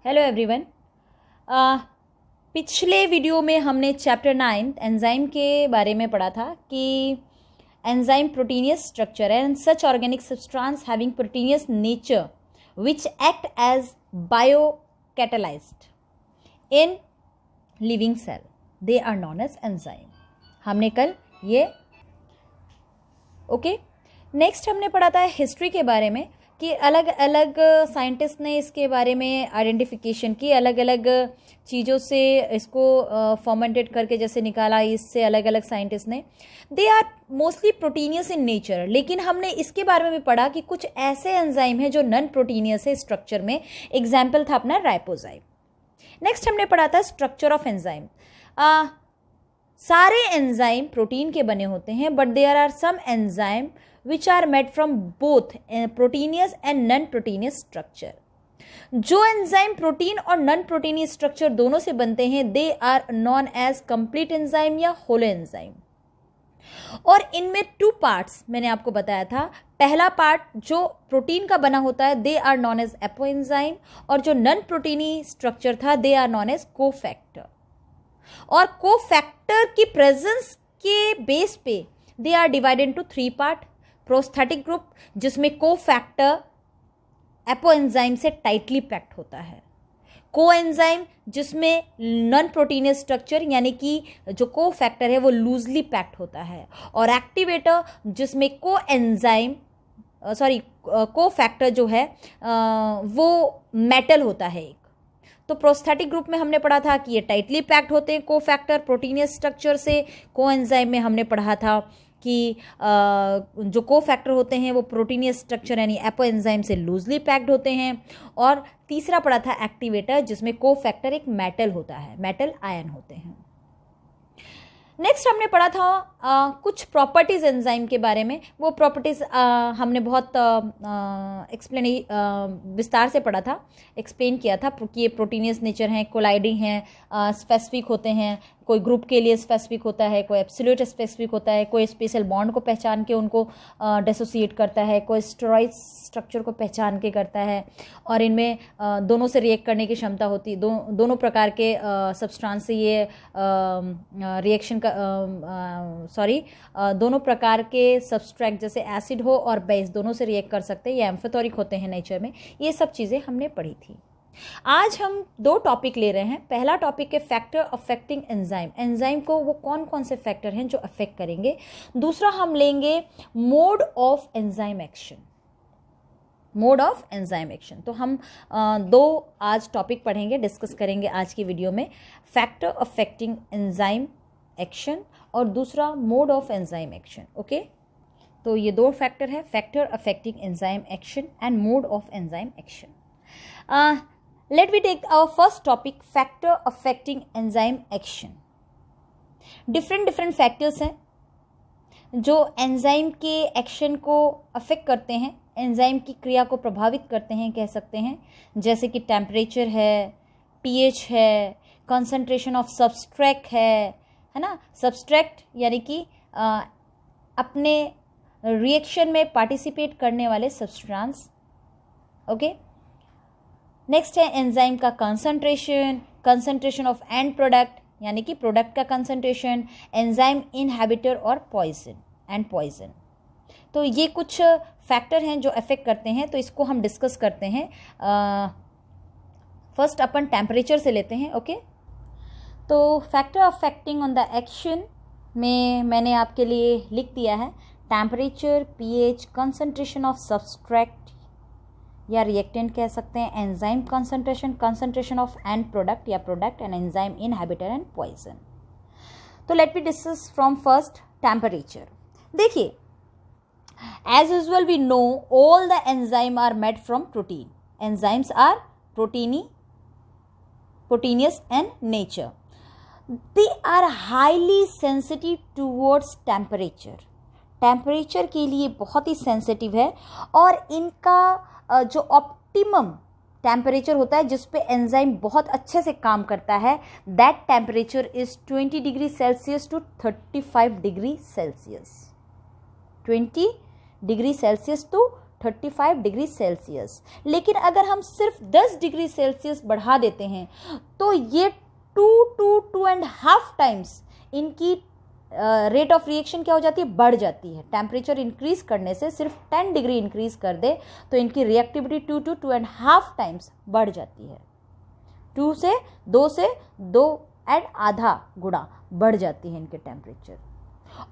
Hello everyone. पिछले video में हमने चैप्टर 9 एंजाइम के बारे में पढ़ा था कि enzyme proteinaceous structure and such organic substance having proteinaceous nature which act as biocatalysed in living cell, they are known as enzyme. हमने कल ये ओके। नेक्स्ट हमने पढ़ा था हिस्ट्री के बारे में कि अलग अलग साइंटिस्ट ने इसके बारे में आइडेंटिफिकेशन की, अलग अलग चीज़ों से इसको फॉर्मेंटेड करके जैसे निकाला, इससे अलग अलग साइंटिस्ट ने। They are mostly proteinaceous in nature, लेकिन हमने इसके बारे में भी पढ़ा कि कुछ ऐसे एंजाइम हैं जो नॉन प्रोटीनियस है स्ट्रक्चर में। एग्जाम्पल था अपना राइबोजाइम। नेक्स्ट हमने पढ़ा था स्ट्रक्चर ऑफ एंजाइम। सारे एंजाइम प्रोटीन के बने होते हैं, but there are some enzyme which are made from both proteinous and non-proteinous structure। जो एंजाइम प्रोटीन और नॉन प्रोटीनियस स्ट्रक्चर दोनों से बनते हैं, they are known as complete enzyme या होल एंजाइम। और इनमें 2 पार्ट्स मैंने आपको बताया था। पहला पार्ट जो प्रोटीन का बना होता है, they are known as apo enzyme, और जो नॉन प्रोटीनी स्ट्रक्चर था, they are known as cofactor. और कोफैक्टर की प्रेजेंस के बेस पे they are divided into 3 part. Prosthetic group, जिसमें कोफैक्टर एपोएंजाइम से टाइटली पैक्ड होता है। कोएंजाइम, जिसमें नॉन प्रोटीनियस स्ट्रक्चर यानी कि जो कोफैक्टर है वो लूजली पैक्ड होता है। और एक्टिवेटर, जिसमें कोफैक्टर जो है वो मेटल होता है एक। तो प्रोस्थेटिक ग्रुप में हमने पढ़ा था कि ये टाइटली पैक्ड होते हैं कोफैक्टर प्रोटीनियस स्ट्रक्चर से। कोएंजाइम में हमने पढ़ा था कि जो कोफैक्टर होते हैं वो प्रोटीनियस स्ट्रक्चर यानी एपोएंजाइम से लूजली पैक्ड होते हैं। और तीसरा पढ़ा था एक्टिवेटर, जिसमें कोफैक्टर एक मेटल होता है, मेटल आयन होते हैं। नेक्स्ट हमने पढ़ा था कुछ प्रॉपर्टीज एंजाइम के बारे में। वो प्रॉपर्टीज हमने बहुत विस्तार से पढ़ा था, एक्सप्लेन किया था कि ये प्रोटीनियस नेचर हैं, कोलाइडिंग हैं, स्पेसिफिक होते हैं। कोई ग्रुप के लिए स्पेसिफिक होता है, कोई एब्सोल्यूट स्पेसिफिक होता है, कोई स्पेशल बॉन्ड को पहचान के उनको डिसोसिएट करता है, कोई स्टेरॉइड स्ट्रक्चर को पहचान के करता है। और इनमें दोनों से रिएक्ट करने की क्षमता होती है। दोनों प्रकार के सब्सटेंस से ये रिएक्शन दोनों प्रकार के सब्सट्रैक्ट जैसे एसिड हो और बेस दोनों से रिएक्ट कर सकते हैं। ये एम्फोथोरिक होते हैं नेचर में। ये सब चीज़ें हमने पढ़ी थी। आज हम 2 टॉपिक ले रहे हैं। पहला टॉपिक है फैक्टर अफेक्टिंग एंजाइम। एंजाइम को वो कौन कौन से फैक्टर हैं जो अफेक्ट करेंगे। दूसरा हम लेंगे mode of enzyme action. Mode of enzyme action. तो हम 2 आज टॉपिक पढ़ेंगे, डिस्कस करेंगे आज की वीडियो में। फैक्टर अफेक्टिंग एंजाइम एक्शन और दूसरा mode of enzyme action. Okay, तो ये 2 फैक्टर है, factor affecting enzyme action and mode of enzyme action. Let we take our first topic, factor affecting enzyme action। different factors हैं जो enzyme के action को affect करते हैं, एंजाइम की क्रिया को प्रभावित करते हैं कह सकते हैं। जैसे कि टेम्परेचर है, पीएच है, कंसंट्रेशन ऑफ सब्सट्रैक्ट है ना। सब्सट्रैक्ट यानी कि अपने रिएक्शन में पार्टिसिपेट करने वाले सब्सटेंस। ओके। नेक्स्ट है एंजाइम का कंसंट्रेशन ऑफ एंड प्रोडक्ट यानी कि प्रोडक्ट का कंसंट्रेशन, एंजाइम इनहिबिटर और पॉइजन। तो ये कुछ फैक्टर हैं जो अफेक्ट करते हैं, तो इसको हम डिस्कस करते हैं। फर्स्ट अपन टेम्परेचर से लेते हैं। ओके, तो factor affecting on the action में मैंने आपके लिए लिख दिया है temperature, pH, concentration of substrate या रिएक्टेंट कह सकते हैं, enzyme concentration of end product या product, and enzyme inhibitor and poison. तो let me discuss from first temperature. देखिए, as usual we know all the enzyme are made from protein. Enzymes are proteinaceous in nature. They are highly sensitive towards temperature के लिए बहुत ही sensitive है। और इनका जो optimum temperature होता है जिस पे एंजाइम बहुत अच्छे से काम करता है, that temperature is 20 degree Celsius to 35 degree Celsius. 20 degree Celsius to 35 degree Celsius. लेकिन अगर हम सिर्फ 10 डिग्री सेल्सियस बढ़ा देते हैं तो ये 2.5 टाइम्स इनकी रेट ऑफ रिएक्शन क्या हो जाती है, बढ़ जाती है। टेम्परेचर इंक्रीज करने से, सिर्फ 10 डिग्री इंक्रीज कर दे तो इनकी रिएक्टिविटी 2.5 टाइम्स बढ़ जाती है। 2 से 2.5 गुना बढ़ जाती है इनके टेम्परेचर।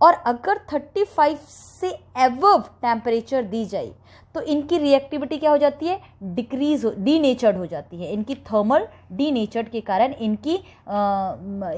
और अगर 35 से एबव टेम्परेचर दी जाए तो इनकी रिएक्टिविटी क्या हो जाती है, डीनेचर्ड हो जाती है। इनकी थर्मल डीनेचर्ड के कारण इनकी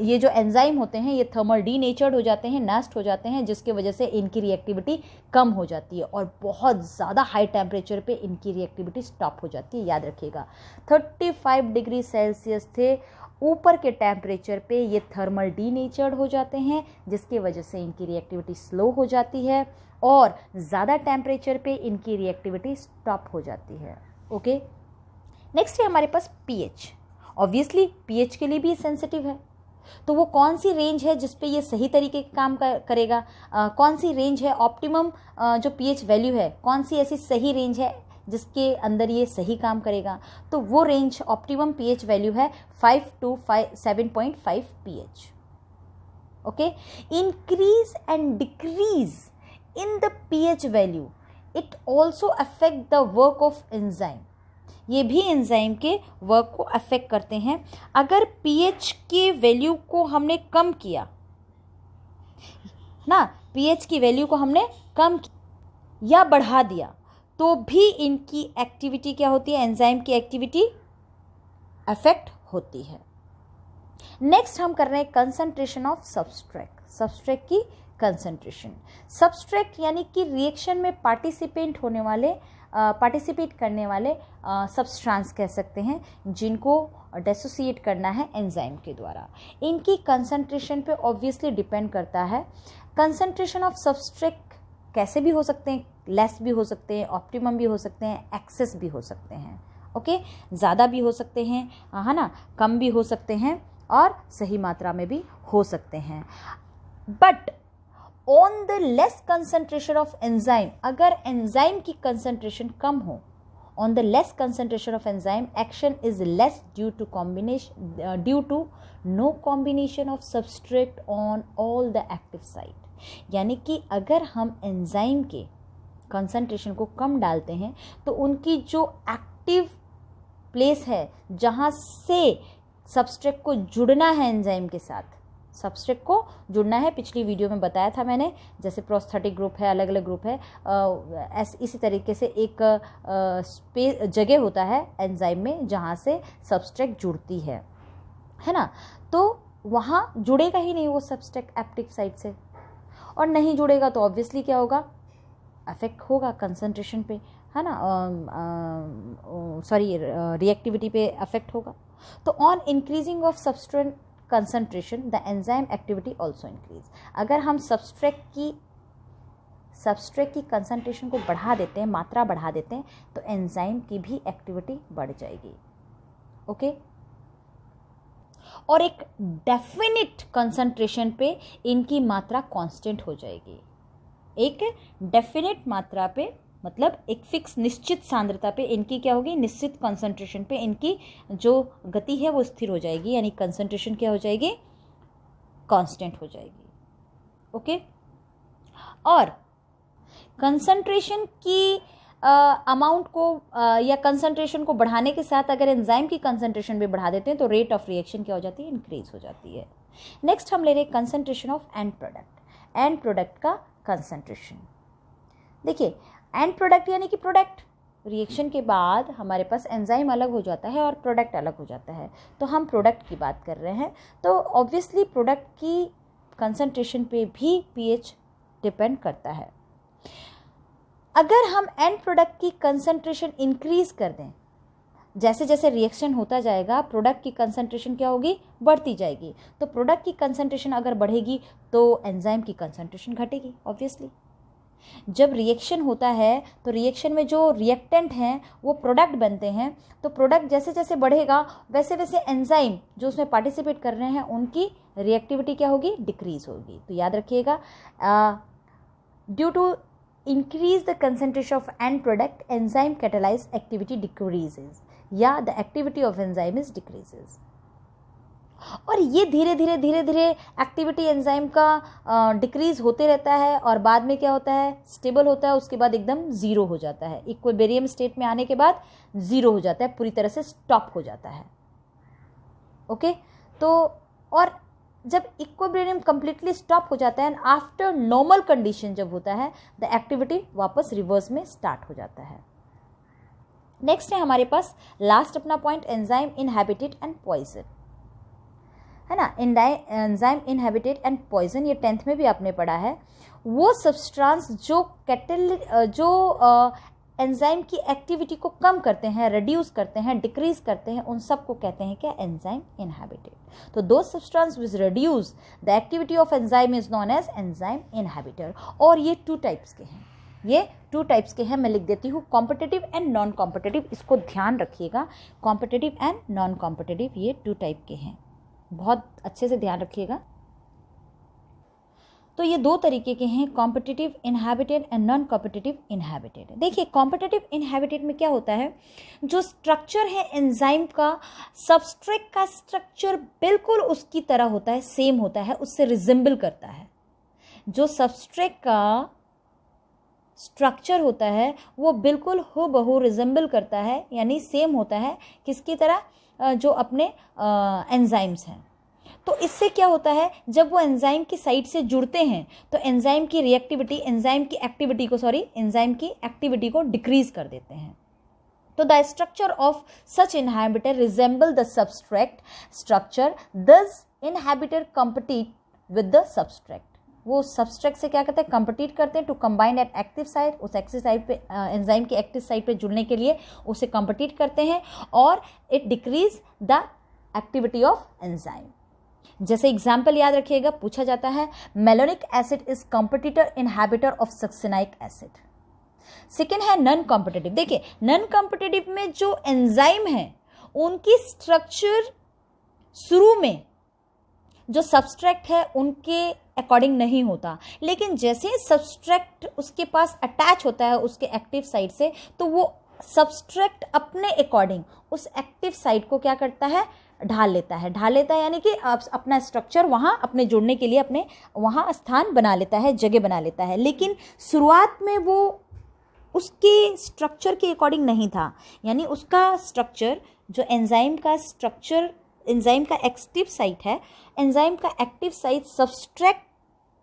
ये जो एंजाइम होते हैं ये थर्मल डीनेचर्ड हो जाते हैं, नष्ट हो जाते हैं, जिसके वजह से इनकी रिएक्टिविटी कम हो जाती है और बहुत ज़्यादा हाई टेम्परेचर पे इनकी रिएक्टिविटी स्टॉप हो जाती है। याद रखिएगा 35 डिग्री सेल्सियस से ऊपर के टेम्परेचर पे ये थर्मल डीनेचर्ड हो जाते हैं, जिसकी वजह से इनकी रिएक्टिविटी स्लो हो जाती है और ज़्यादा टेम्परेचर पे इनकी रिएक्टिविटी स्टॉप हो जाती है। ओके, नेक्स्ट है हमारे पास पीएच। ऑब्वियसली पीएच के लिए भी सेंसिटिव है, तो वो कौन सी रेंज है जिस पे ये सही तरीके का काम करेगा, कौन सी रेंज है ऑप्टिमम जो पीएच वैल्यू है, कौन सी ऐसी सही रेंज है जिसके अंदर ये सही काम करेगा, तो वो रेंज ऑप्टिमम पीएच वैल्यू है 5 to 7.5 pH। Okay, increase and decrease in the pH value it also affect the work of enzyme. ये भी एंजाइम के वर्क को अफेक्ट करते हैं। अगर pH के वैल्यू को हमने कम किया ना, pH की वैल्यू को हमने कम या बढ़ा दिया तो भी इनकी एक्टिविटी क्या होती है, एंजाइम की एक्टिविटी अफेक्ट होती है। नेक्स्ट हम कर रहे हैं कंसंट्रेशन ऑफ सब्सट्रेट की कंसंट्रेशन। सब्सट्रेट यानी कि रिएक्शन में पार्टिसिपेट करने वाले सब्सटेंस कह सकते हैं, जिनको डिसोसिएट करना है एंजाइम के द्वारा। इनकी कंसंट्रेशन पे ऑब्वियसली डिपेंड करता है। कंसंट्रेशन ऑफ सब्सट्रेट कैसे भी हो सकते हैं, लेस भी हो सकते हैं, ऑप्टिमम भी हो सकते हैं, एक्सेस भी हो सकते हैं। ओके, ज़्यादा भी हो सकते हैं, है ना, कम भी हो सकते हैं और सही मात्रा में भी हो सकते हैं। But on the less concentration of enzyme, अगर एंजाइम की कंसंट्रेशन कम हो, on the less concentration of enzyme action is less due to no combination of substrate on all the active site. यानी कि अगर हम एंजाइम के कंसंट्रेशन को कम डालते हैं तो उनकी जो एक्टिव प्लेस है जहाँ से सब्सट्रेट को जुड़ना है एंजाइम के साथ, सब्सट्रेट को जुड़ना है, पिछली वीडियो में बताया था मैंने, जैसे प्रोस्थेटिक ग्रुप है, अलग अलग ग्रुप है, इसी तरीके से एक जगह होता है एंजाइम में जहाँ से सब्सट्रेट जुड़ती है ना, तो वहाँ जुड़ेगा ही नहीं वो सब्सट्रेट एक्टिव साइट से, और नहीं जुड़ेगा तो ऑब्वियसली क्या होगा, अफेक्ट होगा कंसंट्रेशन पे, है ना, सॉरी रिएक्टिविटी पे अफेक्ट होगा। तो on increasing of substrate concentration the enzyme activity also increase. अगर हम सब्सट्रेट की कंसंट्रेशन को बढ़ा देते हैं, मात्रा बढ़ा देते हैं, तो एंजाइम की भी एक्टिविटी बढ़ जाएगी। ओके, और एक डेफिनिट कंसंट्रेशन पे इनकी मात्रा कांस्टेंट हो जाएगी। एक डेफिनिट मात्रा पे मतलब एक फिक्स निश्चित सांद्रता पे इनकी क्या होगी, निश्चित कंसंट्रेशन पे इनकी जो गति है वो स्थिर हो जाएगी, यानी कंसंट्रेशन क्या हो जाएगी, कांस्टेंट हो जाएगी। ओके, और कंसंट्रेशन की अमाउंट को या कंसंट्रेशन को बढ़ाने के साथ अगर एंजाइम की कंसंट्रेशन भी बढ़ा देते हैं तो रेट ऑफ रिएक्शन क्या हो जाती है, इंक्रीज हो जाती है। नेक्स्ट हम ले रहे हैं कंसंट्रेशन ऑफ एंड प्रोडक्ट का कंसंट्रेशन। देखिए, एंड प्रोडक्ट यानी कि प्रोडक्ट, रिएक्शन के बाद हमारे पास एंजाइम अलग हो जाता है और प्रोडक्ट अलग हो जाता है, तो हम प्रोडक्ट की बात कर रहे हैं। तो ऑब्वियसली प्रोडक्ट की कंसंट्रेशन पे भी पीएच डिपेंड करता है। अगर हम एंड प्रोडक्ट की कंसंट्रेशन इंक्रीज कर दें, जैसे जैसे रिएक्शन होता जाएगा प्रोडक्ट की कंसंट्रेशन क्या होगी, बढ़ती जाएगी। तो प्रोडक्ट की कंसंट्रेशन अगर बढ़ेगी तो एंजाइम की कंसंट्रेशन घटेगी। ऑब्वियसली जब रिएक्शन होता है तो रिएक्शन में जो रिएक्टेंट हैं वो प्रोडक्ट बनते हैं, तो प्रोडक्ट जैसे जैसे बढ़ेगा वैसे वैसे एंजाइम जो उसमें पार्टिसिपेट कर रहे हैं उनकी रिएक्टिविटी क्या होगी, डिक्रीज होगी। तो याद रखिएगा, due to increase the concentration of end product, enzyme catalyze activity decreases, या the activity of enzyme is decreases. और ये धीरे धीरे एक्टिविटी एंजाइम का डिक्रीज होते रहता है और बाद में क्या होता है, स्टेबल होता है, उसके बाद एकदम ज़ीरो हो जाता है, इक्विलिब्रियम स्टेट में आने के बाद ज़ीरो हो जाता है, पूरी तरह से स्टॉप हो जाता है. ओके तो और जब इक्विलिब्रियम कंप्लीटली स्टॉप हो जाता है, आफ्टर नॉर्मल कंडीशन जब होता है, द एक्टिविटी वापस रिवर्स में स्टार्ट हो जाता है. नेक्स्ट है हमारे पास लास्ट अपना point, enzyme inhibited and poison, है ना. एंजाइम इनहैबिटेड एंड पॉइजन, ये 10th में भी आपने पढ़ा है. वो सब्सटेंस जो एंजाइम की एक्टिविटी को कम करते हैं, रिड्यूस करते हैं, डिक्रीज करते हैं, उन सब को कहते हैं क्या, एंजाइम इनहैबिटेड. तो दो substance which reduce the activity of enzyme is known as enzyme inhibitor. और ये 2 टाइप्स के हैं, ये 2 टाइप्स के हैं. मैं लिख देती हूँ कॉम्पिटिटिव एंड नॉन कॉम्पिटिटिव, इसको ध्यान रखिएगा. कॉम्पिटिटिव एंड नॉन कॉम्पिटिटिव ये 2 टाइप के हैं, बहुत अच्छे से ध्यान रखिएगा. तो ये 2 तरीके के हैं, competitive inhabited and non competitive inhabited. देखिए कॉम्पिटिटिव इनहैबिटेड में क्या होता है, जो स्ट्रक्चर है एंजाइम का, सबस्ट्रेट का स्ट्रक्चर बिल्कुल उसकी तरह होता है, सेम होता है, उससे रिजेंबल करता है. जो सबस्ट्रेट का स्ट्रक्चर होता है वो बिल्कुल हूबहू रिजेंबल करता है, यानी सेम होता है, किसकी तरह, जो अपने एंजाइम्स हैं. तो इससे क्या होता है, जब वो एंजाइम की साइड से जुड़ते हैं तो एंजाइम की रिएक्टिविटी, एंजाइम की एक्टिविटी को डिक्रीज कर देते हैं. तो the structure of such inhibitor resemble the substrate structure, thus inhibitor compete with the substrate. वो सबस्ट्रेट से क्या करते हैं, कंपीट करते हैं to combine at active site, उस एक्टिव साइट पे एंजाइम की एक्टिव साइट पे जुड़ने के लिए उसे कंपीट करते हैं, और it decrease the activity of enzyme. जैसे एग्जाम्पल याद रखिएगा, पूछा जाता है malonic acid is competitor inhibitor of succinic acid. Second है नॉन कॉम्पिटिटिव. देखिए नॉन कॉम्पिटिटिव में जो एंजाइम है उनकी स्ट्रक्चर शुरू में जो सबस्ट्रेट है उनके अकॉर्डिंग नहीं होता, लेकिन जैसे ही सबस्ट्रेट उसके पास अटैच होता है उसके एक्टिव साइट से, तो वो सबस्ट्रेट अपने अकॉर्डिंग उस एक्टिव साइट को क्या करता है, ढाल लेता है यानी कि अपना स्ट्रक्चर वहाँ अपने जुड़ने के लिए अपने वहाँ स्थान बना लेता है, जगह बना लेता है. लेकिन शुरुआत में वो उसके स्ट्रक्चर के अकॉर्डिंग नहीं था, यानी उसका स्ट्रक्चर जो एंजाइम का स्ट्रक्चर, एंजाइम का एक्टिव साइट है, एंजाइम का एक्टिव साइट सबस्ट्रेट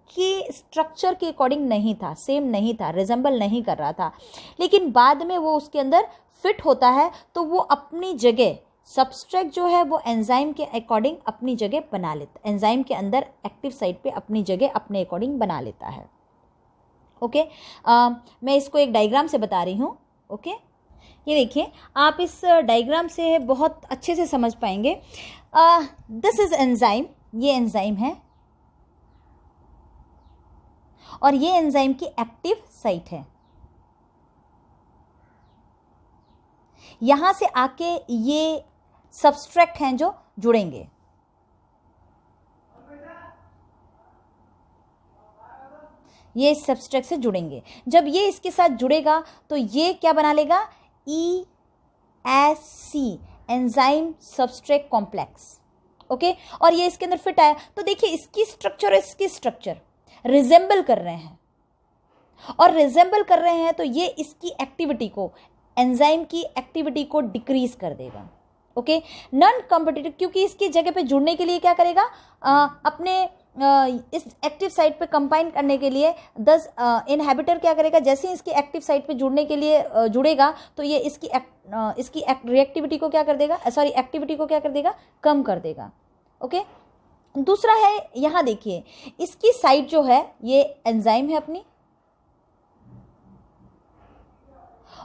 के स्ट्रक्चर के अकॉर्डिंग नहीं था, सेम नहीं था, रिजेंबल नहीं कर रहा था. लेकिन बाद में वो उसके अंदर फिट होता है, तो वो अपनी जगह, सबस्ट्रेट जो है वो एंजाइम के अकॉर्डिंग अपनी जगह बना लेता, एंजाइम के अंदर एक्टिव साइट पे अपनी जगह अपने अकॉर्डिंग बना लेता है. ओके मैं इसको एक डायग्राम से बता रही हूँ. ओके ये देखिए, आप इस डायग्राम से बहुत अच्छे से समझ पाएंगे. दिस इज एंजाइम, ये एंजाइम है और ये एंजाइम की एक्टिव साइट है. यहां से आके ये सबस्ट्रेट हैं जो जुड़ेंगे. ये इस सबस्ट्रेट से जुड़ेंगे. जब ये इसके साथ जुड़ेगा तो ये क्या बना लेगा, ESC enzyme substrate complex. Okay और ये इसके अंदर फिट आया, तो देखिए इसकी स्ट्रक्चर और इसकी स्ट्रक्चर रिजेंबल कर रहे हैं, और रिजेंबल कर रहे हैं तो ये इसकी एक्टिविटी को, एंजाइम की एक्टिविटी को डिक्रीज कर देगा. ओके नॉन कॉम्पिटिटिव, क्योंकि इसकी जगह पे जुड़ने के लिए क्या करेगा, अपने इस एक्टिव साइट पे कंबाइन करने के लिए 10 इनहैबिटर क्या करेगा, जैसे ही इसकी एक्टिव साइट पे जुड़ने के लिए जुड़ेगा तो ये इसकी रिएक्टिविटी को क्या कर देगा, एक्टिविटी को क्या कर देगा, कम कर देगा. ओके दूसरा है, यहाँ देखिए इसकी साइट जो है ये एंजाइम है अपनी,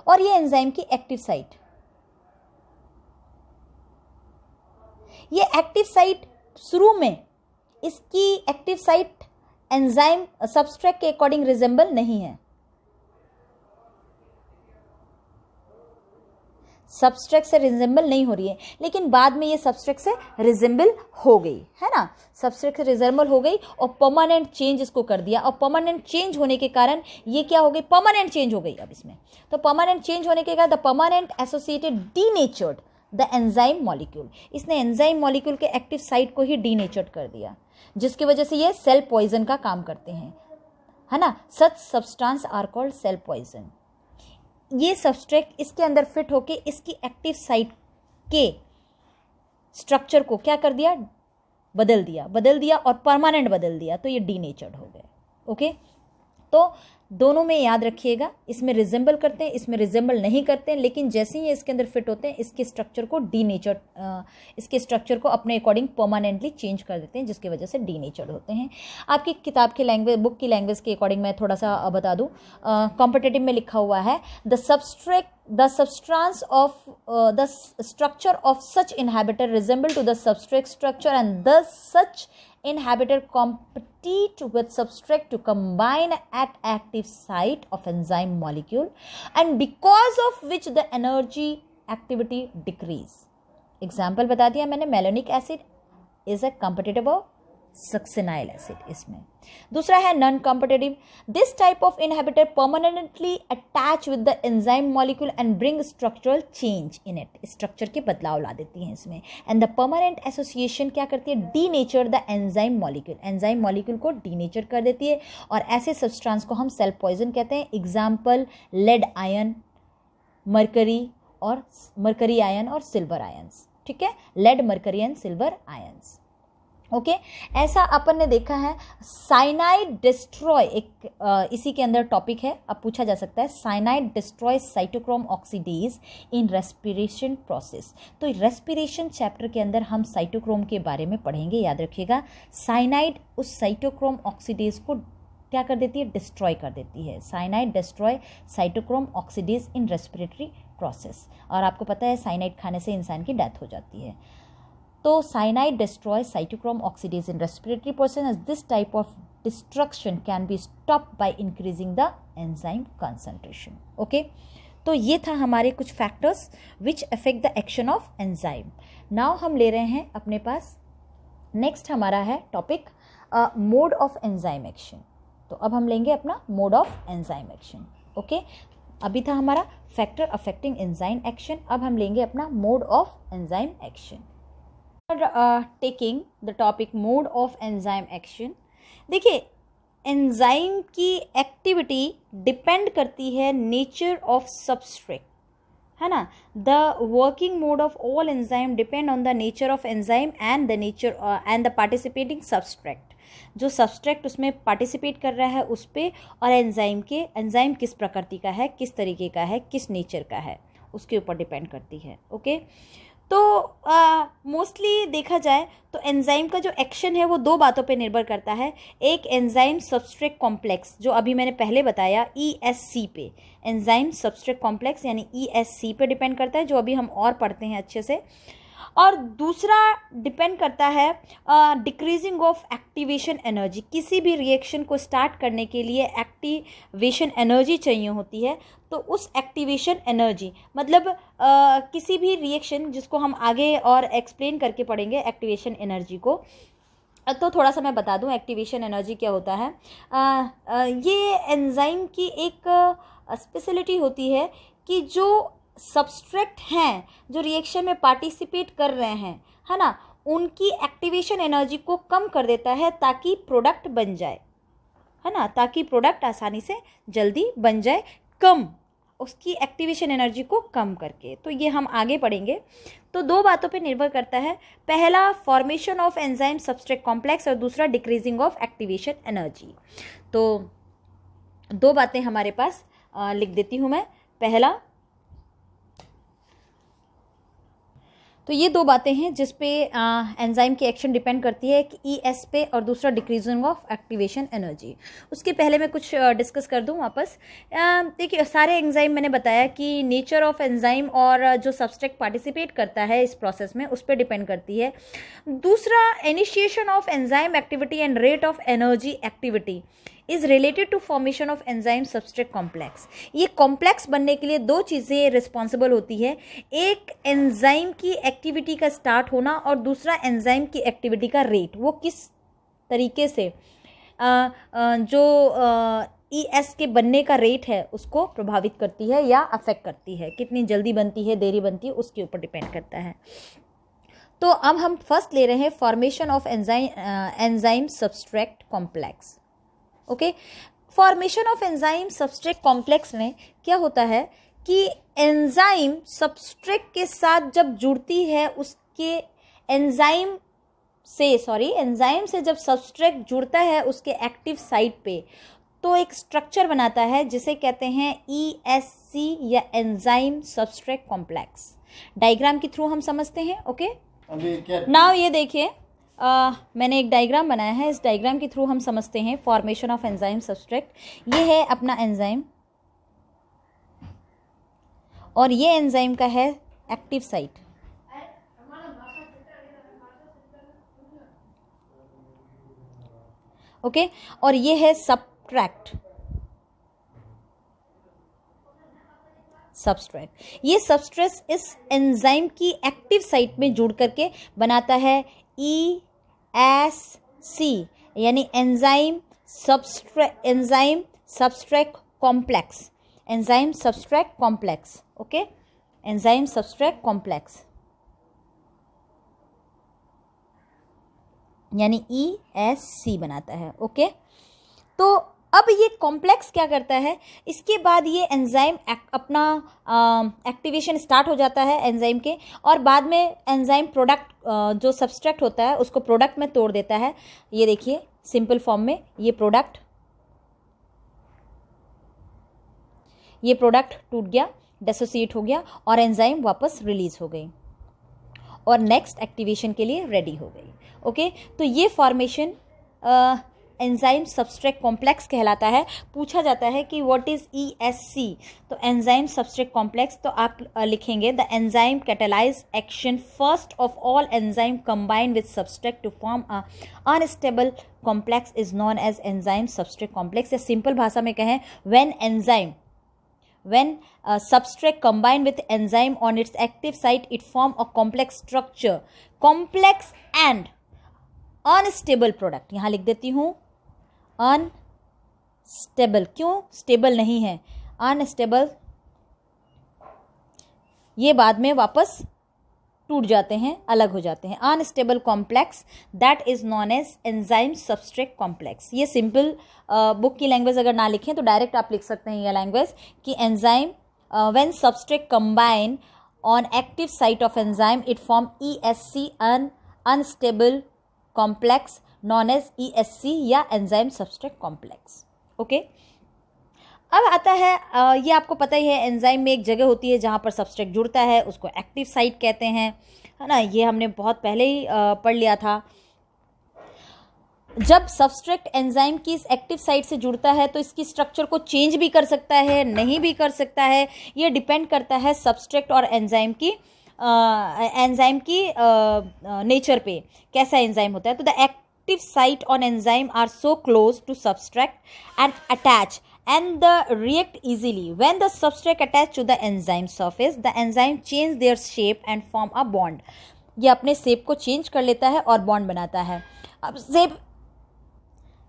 और ये एंजाइम की एक्टिव साइट. ये एक्टिव साइट शुरू में इसकी एक्टिव साइट एंजाइम सबस्ट्रेट के अकॉर्डिंग रिजेंबल नहीं है. सब्सट्रैक्ट से रिजेंबल नहीं हो रही है, लेकिन बाद में ये सब्सट्रैक्ट से रिजेंबल हो गई, है ना, सब्सट्रैक्ट से रिजेंबल हो गई और परमानेंट चेंज इसको कर दिया। और परमानेंट चेंज होने के कारण ये क्या हो गई, परमानेंट चेंज हो गई अब इसमें। तो परमानेंट चेंज होने के कारण the permanent associated denatured the enzyme molecule, इसने एंजाइम मॉलिक्यूल के एक्टिव साइट को ही डीनेचर्ड कर दिया, जिसकी वजह से ये सेल पॉइजन का काम करते हैं, है ना। Such substance are called cell poison. ये सब्सट्रैक्ट इसके अंदर फिट होके इसकी एक्टिव साइट के स्ट्रक्चर को क्या कर दिया, बदल दिया और परमानेंट बदल दिया, तो ये डीनेचर्ड हो गए। ओके, तो दोनों में याद रखिएगा, इसमें रिजेंबल करते हैं, इसमें रिजेंबल नहीं करते हैं, लेकिन जैसे ही इसके अंदर फिट होते हैं इसके स्ट्रक्चर को डीनेचर्ड, इसके स्ट्रक्चर को अपने अकॉर्डिंग परमानेंटली चेंज कर देते हैं, जिसकी वजह से डीनेचर्ड होते हैं। आपकी किताब की लैंग्वेज, बुक की लैंग्वेज के अकॉर्डिंग मैं थोड़ा सा बता दूं, कॉम्पिटेटिव में लिखा हुआ है the substance of the structure of such inhibitor resemble to the substrate structure and thus such inhibitor compete with substrate to combine at active site of enzyme molecule and because of which the energy activity decrease. Example बता दिया मैंने, melanic acid is a competitive of succinyl acid. इसमें दूसरा है non competitive, this type of inhibitor permanently attach with the enzyme molecule and bring structural change in it, structure के बदलाव ला देती हैं इसमें। एंड द परमानेंट एसोसिएशन क्या करती है, denature the enzyme molecule, enzyme molecule को डीनेचर कर देती है और ऐसे सब्सटेंस को हम सेल पॉइजन कहते हैं। Example lead ion, mercury ion और सिल्वर आयंस, ठीक है, lead, mercury and silver ions. Okay, ऐसा अपन ने देखा है साइनाइड डिस्ट्रॉय, एक इसी के अंदर टॉपिक है, अब पूछा जा सकता है cyanide destroy cytochrome oxidase in respiration process. तो रेस्पिरेशन चैप्टर के अंदर हम साइटोक्रोम के बारे में पढ़ेंगे, याद रखिएगा। साइनाइड उस साइटोक्रोम ऑक्सीडेज को क्या कर देती है, डिस्ट्रॉय कर देती है। साइनाइड डिस्ट्रॉय साइटोक्रोम ऑक्सीडेज इन रेस्पिरेटरी प्रोसेस, और आपको पता है साइनाइड खाने से इंसान की डेथ हो जाती है। तो cyanide destroys cytochrome oxidase in respiratory process as this type of destruction can be stopped by increasing the enzyme concentration. Okay, तो ये था हमारे कुछ factors which affect the action of enzyme. Now हम ले रहे हैं अपने पास next हमारा है topic mode of enzyme action. तो अब हम लेंगे अपना mode of enzyme action. Okay, अभी था हमारा factor affecting enzyme action, अब हम लेंगे अपना mode of enzyme action. Taking the topic mode of enzyme action. देखिए, एंजाइम की एक्टिविटी डिपेंड करती है नेचर ऑफ सबस्ट्रेट, है ना। The working mode of all enzyme depend on the nature of enzyme and the nature and the participating substrate, जो substrate उसमें participate कर रहा है उस पर, और एंजाइम किस प्रकृति का है, किस तरीके का है, किस नेचर का है, उसके ऊपर डिपेंड करती है। ओके, तो मोस्टली देखा जाए तो एंजाइम का जो एक्शन है वो दो बातों पे निर्भर करता है। एक एंजाइम सबस्ट्रेट कॉम्प्लेक्स, जो अभी मैंने पहले बताया ESC पे, एंजाइम सबस्ट्रेट कॉम्प्लेक्स यानी ESC पे डिपेंड करता है, जो अभी हम और पढ़ते हैं अच्छे से। और दूसरा डिपेंड करता है डिक्रीजिंग ऑफ एक्टिवेशन एनर्जी। किसी भी रिएक्शन को स्टार्ट करने के लिए एक्टिवेशन एनर्जी चाहिए होती है, तो उस एक्टिवेशन एनर्जी मतलब किसी भी रिएक्शन, जिसको हम आगे और एक्सप्लेन करके पढ़ेंगे एक्टिवेशन एनर्जी को, तो थोड़ा सा मैं बता दूं एक्टिवेशन एनर्जी क्या होता है। ये एंजाइम की एक स्पेशलिटी होती है कि जो सबस्ट्रेट हैं, जो रिएक्शन में पार्टिसिपेट कर रहे हैं, है ना, उनकी एक्टिवेशन एनर्जी को कम कर देता है ताकि प्रोडक्ट बन जाए, है ना, ताकि प्रोडक्ट आसानी से जल्दी बन जाए, कम उसकी एक्टिवेशन एनर्जी को कम करके। तो ये हम आगे पढ़ेंगे। तो दो बातों पे निर्भर करता है, पहला formation of enzyme substrate complex और दूसरा डिक्रीजिंग ऑफ एक्टिवेशन एनर्जी। तो दो बातें हमारे पास लिख देती हूँ मैं। पहला, तो ये दो बातें हैं जिस पे एंजाइम की एक्शन डिपेंड करती है, कि ES पे, और दूसरा डिक्रीजिंग ऑफ एक्टिवेशन एनर्जी। उसके पहले मैं कुछ डिस्कस कर दूं वापस। देखिए, सारे एंजाइम मैंने बताया कि नेचर ऑफ एंजाइम और जो सबस्ट्रेट पार्टिसिपेट करता है इस प्रोसेस में, उस पर डिपेंड करती है। दूसरा, initiation of enzyme activity and rate of energy activity is related to formation of enzyme substrate complex. ये कॉम्प्लेक्स बनने के लिए दो चीज़ें रिस्पॉन्सिबल होती है, एक एंजाइम की एक्टिविटी का स्टार्ट होना और दूसरा एंजाइम की एक्टिविटी का रेट, वो किस तरीके से जो ES के बनने का रेट है उसको प्रभावित करती है या अफेक्ट करती है, कितनी जल्दी बनती है, देरी बनती है, उसके ऊपर डिपेंड करता है। तो अब हम फर्स्ट ले रहे हैं formation of enzyme substrate complex. Okay, formation of enzyme substrate complex में क्या होता है कि एंजाइम सबस्ट्रेट के साथ जब जुड़ती है, उसके एंजाइम से जब सबस्ट्रेट जुड़ता है उसके एक्टिव साइट पे, तो एक स्ट्रक्चर बनाता है जिसे कहते हैं ESC या एंजाइम सबस्ट्रेट कॉम्प्लेक्स। डायग्राम के थ्रू हम समझते हैं। ओके, नाउ ये देखिए, मैंने एक डायग्राम बनाया है, इस डायग्राम के थ्रू हम समझते हैं फॉर्मेशन ऑफ एंजाइम सबस्ट्रेट। ये है अपना एंजाइम और ये एंजाइम का है एक्टिव साइट। ओके, और ये है सबस्ट्रेट। ये सबस्ट्रेट इस एंजाइम की एक्टिव साइट में जुड़ करके बनाता है ESC यानी enzyme substrate complex. Enzyme substrate complex. Okay, enzyme substrate complex यानी ESC बनाता है। ओके, तो अब ये कॉम्प्लेक्स क्या करता है, इसके बाद ये एंजाइम अपना एक्टिवेशन स्टार्ट हो जाता है एंजाइम के, और बाद में एंजाइम प्रोडक्ट जो सबस्ट्रेट होता है उसको प्रोडक्ट में तोड़ देता है। ये देखिए सिंपल फॉर्म में ये प्रोडक्ट टूट गया, डिसोसिएट हो गया और एंजाइम वापस रिलीज हो गई और नेक्स्ट एक्टिवेशन के लिए रेडी हो गई। ओके, तो ये फॉर्मेशन एंजाइम सबस्ट्रेट कॉम्प्लेक्स कहलाता है। पूछा जाता है कि व्हाट इज ESC, तो एंजाइम सबस्ट्रेट कॉम्प्लेक्स, तो आप लिखेंगे the enzyme catalyse action first of all enzyme combine with substrate to form a unstable complex is known as enzyme substrate complex. या सिंपल भाषा में कहें, when substrate combine with enzyme on its active site, it form a complex structure, complex and unstable product। यहाँ लिख देती हूँ unstable, क्यों stable नहीं है, अनस्टेबल, ये बाद में वापस टूट जाते हैं, अलग हो जाते हैं। Unstable complex that is known as enzyme substrate complex. ये सिंपल बुक की लैंग्वेज अगर ना लिखें तो डायरेक्ट आप लिख सकते हैं ये लैंग्वेज कि enzyme when substrate combine on active site of enzyme it form ESC unstable complex known as ESC या एंजाइम सबस्ट्रेट कॉम्प्लेक्स। ओके, अब आता है ये आपको पता ही है, एंजाइम में एक जगह होती है जहाँ पर सबस्ट्रेट जुड़ता है, उसको एक्टिव साइट कहते हैं, है ना। ये हमने बहुत पहले ही पढ़ लिया था। जब सबस्ट्रेट एंजाइम की इस एक्टिव साइट से जुड़ता है तो इसकी स्ट्रक्चर को चेंज भी कर सकता है, नहीं भी कर सकता है, ये डिपेंड करता है सबस्ट्रेट और एंजाइम की नेचर पे, कैसा एंजाइम होता है। तो the active site on enzyme are so close to substrate and attach and the react easily. When the substrate attach to the enzyme surface, the enzyme change their shape and form a bond. ये अपने shape को change कर लेता है और bond बनाता है। अब शेप,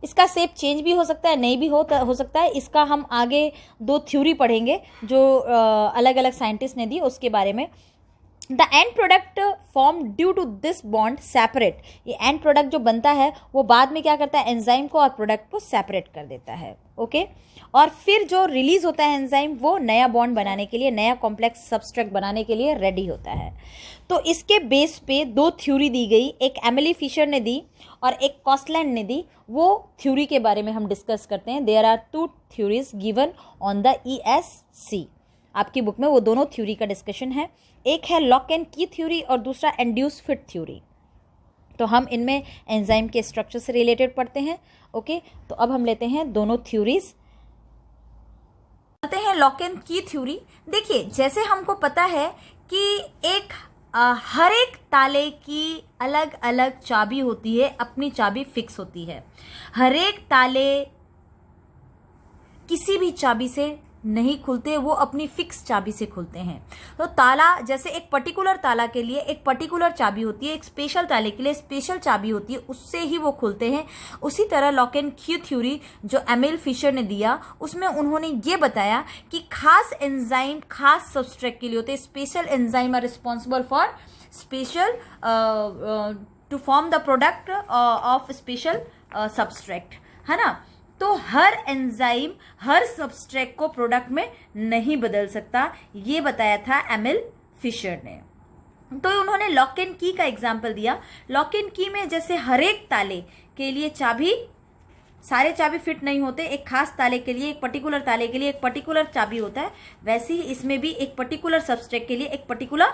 इसका शेप चेंज भी हो सकता है, नहीं भी हो सकता है। इसका हम आगे 2 थ्योरी पढ़ेंगे जो अलग अलग साइंटिस्ट ने दी, उसके बारे में। The end product form due to this bond separate. ये एंड प्रोडक्ट जो बनता है वो बाद में क्या करता है, एंजाइम को और प्रोडक्ट को सेपरेट कर देता है। ओके, और फिर जो रिलीज होता है एंजाइम, वो नया बॉन्ड बनाने के लिए, नया कॉम्प्लेक्स सबस्ट्रेट बनाने के लिए रेडी होता है। तो इसके बेस पे 2 थ्योरी दी गई, एक एमिली फिशर ने दी और एक कॉस्टलैंड ने दी। वो थ्योरी के बारे में हम डिस्कस करते हैं। There are 2 theories given on the ESC। आपकी बुक में वो दोनों थ्योरी का डिस्कशन है। एक है लॉक एंड की थ्योरी और दूसरा इंड्यूस फिट थ्योरी। तो हम इनमें एंजाइम के स्ट्रक्चर से रिलेटेड पढ़ते हैं। ओके, तो अब हम लेते हैं दोनों थ्योरीज। हैं लॉक एंड की थ्योरी। देखिए, जैसे हमको पता है कि हर एक ताले की अलग अलग चाबी होती है, अपनी चाबी फिक्स होती है। हर एक ताले किसी भी चाबी से नहीं खुलते, वो अपनी फिक्स चाबी से खुलते हैं। तो ताला, जैसे एक पर्टिकुलर ताला के लिए एक पर्टिकुलर चाबी होती है, एक स्पेशल ताले के लिए स्पेशल चाबी होती है, उससे ही वो खुलते हैं। उसी तरह लॉक एंड की थ्योरी जो एमिल फिशर ने दिया, उसमें उन्होंने ये बताया कि खास एंजाइम खास सब्सट्रेट के लिए होते हैं। Special enzyme are responsible for special to form the product of special substrate, है ना। तो हर एंजाइम हर सब्सट्रेट को प्रोडक्ट में नहीं बदल सकता, ये बताया था एमिल फिशर ने। तो उन्होंने लॉक एंड की का एग्जाम्पल दिया। लॉक एंड की में जैसे हर एक ताले के लिए चाबी, सारे चाबी फिट नहीं होते, एक खास ताले के लिए, एक पर्टिकुलर ताले के लिए एक पर्टिकुलर चाबी होता है, वैसे ही इसमें भी एक पर्टिकुलर सब्सट्रेट के लिए एक पर्टिकुलर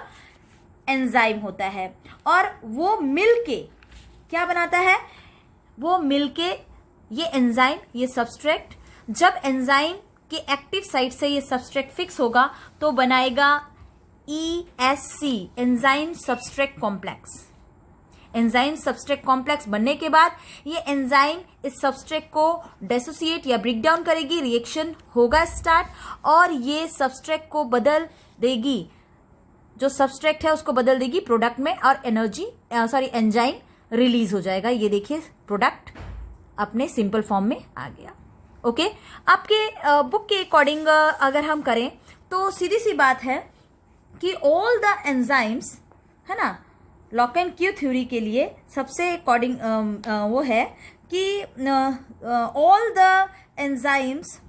एंजाइम होता है। और वो मिलके क्या बनाता है, वो मिलके ये एंजाइम, ये सब्सट्रेट, जब एंजाइम के एक्टिव साइट से ये सब्सट्रेट फिक्स होगा तो बनाएगा ESC, enzyme substrate complex. Enzyme substrate complex बनने के बाद ये एंजाइम इस सब्सट्रेट को डिसोसिएट या ब्रेक डाउन करेगी, रिएक्शन होगा स्टार्ट, और ये सब्सट्रेट को बदल देगी, जो सब्सट्रेट है उसको बदल देगी प्रोडक्ट में, और एंजाइम रिलीज हो जाएगा। ये देखिए प्रोडक्ट अपने सिंपल फॉर्म में आ गया। ओके, आपके बुक के अकॉर्डिंग अगर हम करें तो सीधी सी बात है कि ऑल द एंजाइम्स, है ना, लॉक एंड की थ्योरी के लिए सबसे अकॉर्डिंग वो है कि all the enzymes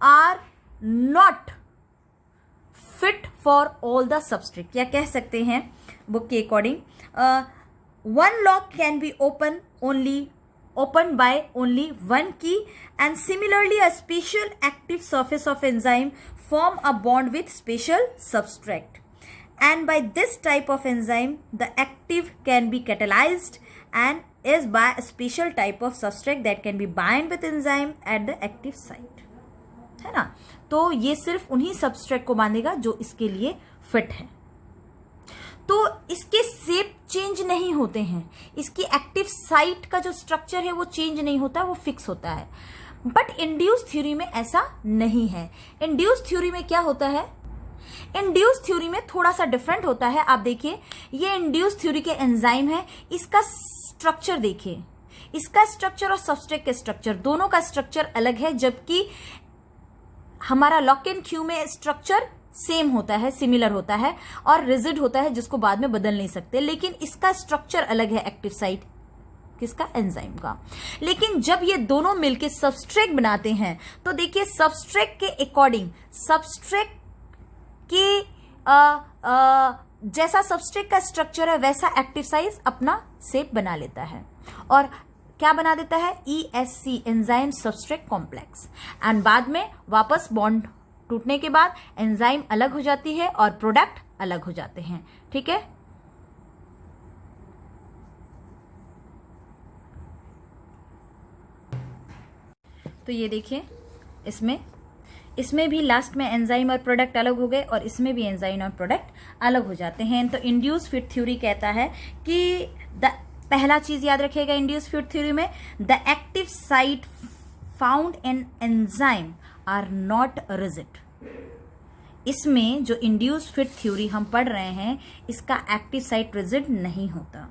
are not fit for all the substrate, या कह सकते हैं बुक के according one lock can be opened by only one key, and similarly a special active surface of enzyme form a bond with special substrate, and by this type of enzyme the active can be catalyzed and is by a special type of substrate that can be bind with enzyme at the active site, है ना। तो ये सिर्फ उन्हीं substrate को बांधेगा जो इसके लिए फिट है। तो इसके शेप चेंज नहीं होते हैं, इसकी एक्टिव साइट का जो स्ट्रक्चर है वो चेंज नहीं होता, वो फिक्स होता है। बट इंड्यूस थ्योरी में ऐसा नहीं है। इंड्यूस थ्योरी में क्या होता है, इंड्यूस थ्योरी में थोड़ा सा डिफरेंट होता है। आप देखिए, ये इंड्यूस थ्योरी के एंजाइम है, इसका स्ट्रक्चर देखिए, इसका स्ट्रक्चर और सब्सट्रेट के स्ट्रक्चर दोनों का स्ट्रक्चर अलग है, जबकि हमारा लॉक एंड क्यू में स्ट्रक्चर सेम होता है, सिमिलर होता है और रिजिड होता है, जिसको बाद में बदल नहीं सकते। लेकिन इसका स्ट्रक्चर अलग है, एक्टिव साइट किसका, एंजाइम का। लेकिन जब ये दोनों मिलके सब्सट्रेट बनाते हैं तो देखिए सब्सट्रेट के अकॉर्डिंग, सब्सट्रेट के जैसा सब्सट्रेट का स्ट्रक्चर है वैसा एक्टिव साइट अपना शेप बना लेता है, और क्या बना देता है, ESC, enzyme substrate complex. And बाद में वापस बॉन्ड टूटने के बाद एंजाइम अलग हो जाती है और प्रोडक्ट अलग हो जाते हैं। ठीक है, तो ये देखिए, इसमें भी लास्ट में एंजाइम और प्रोडक्ट अलग हो गए, और इसमें भी एंजाइम और प्रोडक्ट अलग हो जाते हैं। तो इंड्यूस फिट थ्योरी कहता है कि पहला चीज याद रखिएगा इंड्यूस फिट थ्योरी में, the active site found in enzyme are not rigid. इसमें जो इंड्यूस फिट थ्योरी हम पढ़ रहे हैं, इसका एक्टिव साइट रिजिड नहीं होता।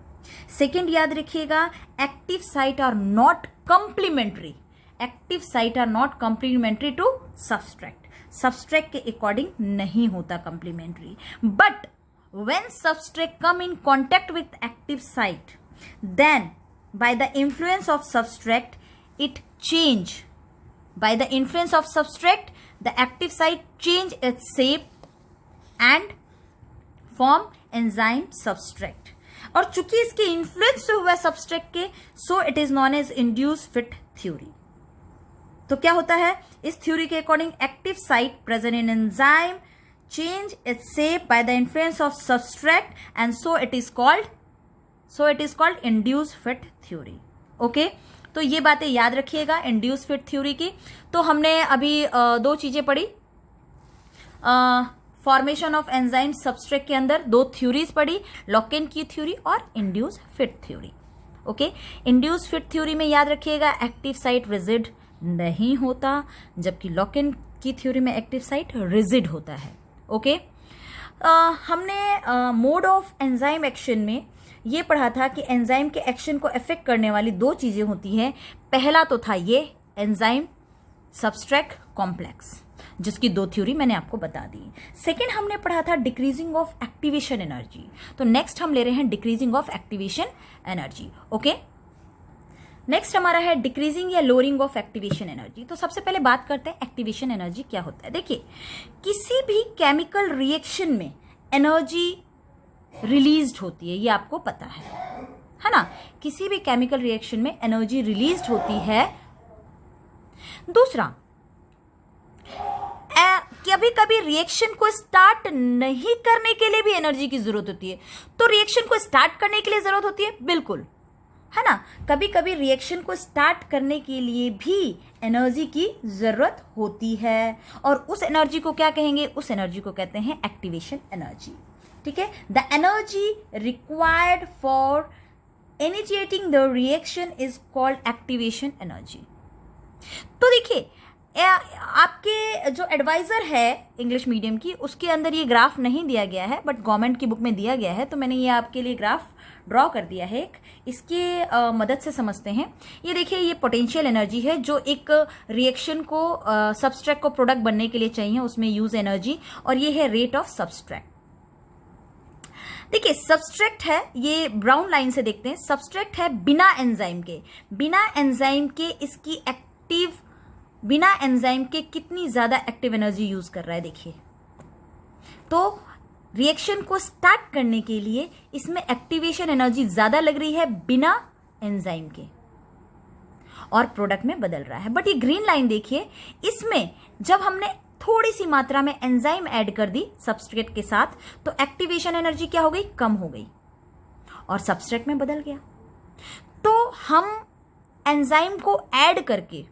सेकेंड याद रखिएगा, active site are not complementary, active site are not complementary to substrate, substrate के अकॉर्डिंग नहीं होता complementary. But when substrate come in contact with active site, then by the influence of substrate it change, by the influence of substrate the active site change its shape and form enzyme substrate, और चूंकि इसके influence हुआ है substrate के, so it is known as induce fit theory. तो क्या होता है इस थ्योरी के according, active site present in enzyme change its shape by the influence of substrate, and so it is called induce fit theory. Okay, तो ये बातें याद रखिएगा इंड्यूस फिट थ्योरी की। तो हमने अभी दो चीजें पढ़ी, फॉर्मेशन ऑफ एंजाइम सबस्ट्रेट के अंदर दो थ्योरीज पढ़ी, लॉक एंड की थ्योरी और induce fit theory. Okay, induce fit theory में याद रखिएगा एक्टिव साइट रिजिड नहीं होता, जबकि लॉक-इन की थ्योरी में एक्टिव साइट रिजिड होता है। ओके, हमने मोड ऑफ एंजाइम एक्शन में ये पढ़ा था कि एंजाइम के एक्शन को अफेक्ट करने वाली दो चीज़ें होती हैं। पहला तो था ये एंजाइम सब्सट्रैट कॉम्प्लेक्स, जिसकी दो थ्योरी मैंने आपको बता दी। सेकेंड हमने पढ़ा था डिक्रीजिंग ऑफ एक्टिवेशन एनर्जी। तो नेक्स्ट हम ले रहे हैं decreasing of activation energy. Okay, next हमारा है डिक्रीजिंग या लोअरिंग ऑफ एक्टिवेशन एनर्जी। तो सबसे पहले बात करते हैं एक्टिवेशन एनर्जी क्या होता है। देखिए, किसी भी केमिकल रिएक्शन में एनर्जी रिलीज्ड होती है, ये आपको पता है ना। किसी भी केमिकल रिएक्शन में एनर्जी रिलीज्ड होती है। दूसरा, कभी कभी रिएक्शन को स्टार्ट नहीं करने के लिए भी एनर्जी की जरूरत होती है। तो रिएक्शन को स्टार्ट करने के लिए जरूरत होती है, बिल्कुल, है ना। कभी कभी रिएक्शन को स्टार्ट करने के लिए भी एनर्जी की जरूरत होती है, और उस एनर्जी को क्या कहेंगे? उस एनर्जी को कहते हैं एक्टिवेशन एनर्जी। ठीक है, the energy required for initiating the reaction is called activation energy. तो देखिए, आपके जो एडवाइज़र है इंग्लिश मीडियम की, उसके अंदर ये ग्राफ नहीं दिया गया है, बट गवर्नमेंट की बुक में दिया गया है, तो मैंने ये आपके लिए ग्राफ ड्रॉ कर दिया है। इसके मदद से समझते हैं। ये देखिए, ये पोटेंशियल एनर्जी है जो एक रिएक्शन को सबस्ट्रैट को प्रोडक्ट बनने के लिए चाहिए, उसमें यूज एनर्जी, और ये है रेट ऑफ सबस्ट्रैट। देखिए, सबस्ट्रैट है, ये ब्राउन लाइन से देखते हैं, सबस्ट्रैट है बिना एंजाइम के। बिना एंजाइम के इसकी बिना एंजाइम के कितनी ज्यादा एक्टिव एनर्जी यूज कर रहा है, देखिए। तो रिएक्शन को स्टार्ट करने के लिए इसमें एक्टिवेशन एनर्जी ज्यादा लग रही है बिना एंजाइम के, और प्रोडक्ट में बदल रहा है। बट ये ग्रीन लाइन देखिए, इसमें जब हमने थोड़ी सी मात्रा में एंजाइम ऐड कर दी सबस्ट्रेट के साथ, तो एक्टिवेशन एनर्जी क्या हो गई? कम हो गई, और सबस्ट्रेट में बदल गया। तो हम एंजाइम को ऐड करके,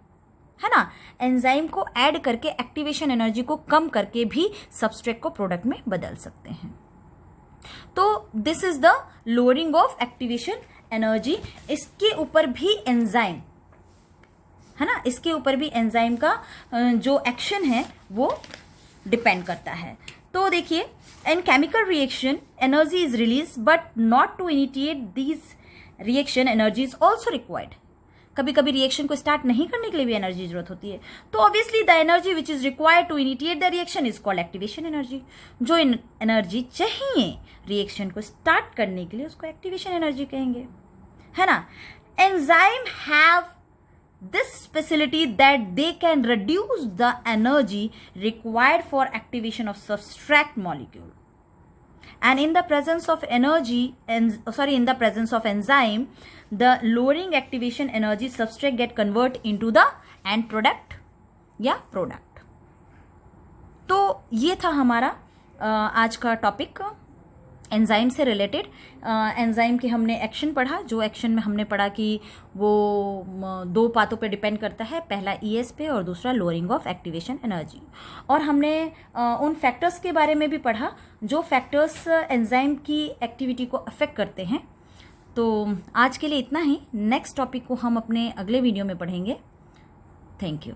है ना, एंजाइम को ऐड करके एक्टिवेशन एनर्जी को कम करके भी सबस्ट्रेट को प्रोडक्ट में बदल सकते हैं। तो this is the lowering of activation energy. इसके ऊपर भी एंजाइम, है ना, इसके ऊपर भी एंजाइम का जो एक्शन है वो डिपेंड करता है। तो देखिए, in chemical reaction energy is release, but not to initiate these reaction energy is also required. कभी कभी रिएक्शन को स्टार्ट नहीं करने के लिए भी एनर्जी जरूरत होती है। तो obviously the energy which is required to initiate the reaction is called activation energy. जो एनर्जी चाहिए रिएक्शन को स्टार्ट करने के लिए, उसको एक्टिवेशन एनर्जी कहेंगे, है ना। Enzyme have this facility that they can reduce the energy required for activation of substrate molecule, and in the presence of in the presence of enzyme, the lowering activation energy substrate get convert into the end product या product। तो ये था हमारा आज का topic enzyme से related. Enzyme के हमने एक्शन पढ़ा, जो एक्शन में हमने पढ़ा कि वो दो बातों पे डिपेंड करता है, पहला ईएस पे और दूसरा लोअरिंग ऑफ एक्टिवेशन एनर्जी। और हमने उन फैक्टर्स के बारे में भी पढ़ा जो फैक्टर्स एंजाइम की एक्टिविटी को अफेक्ट करते हैं। तो आज के लिए इतना ही। नेक्स्ट टॉपिक को हम अपने अगले वीडियो में पढ़ेंगे। Thank you.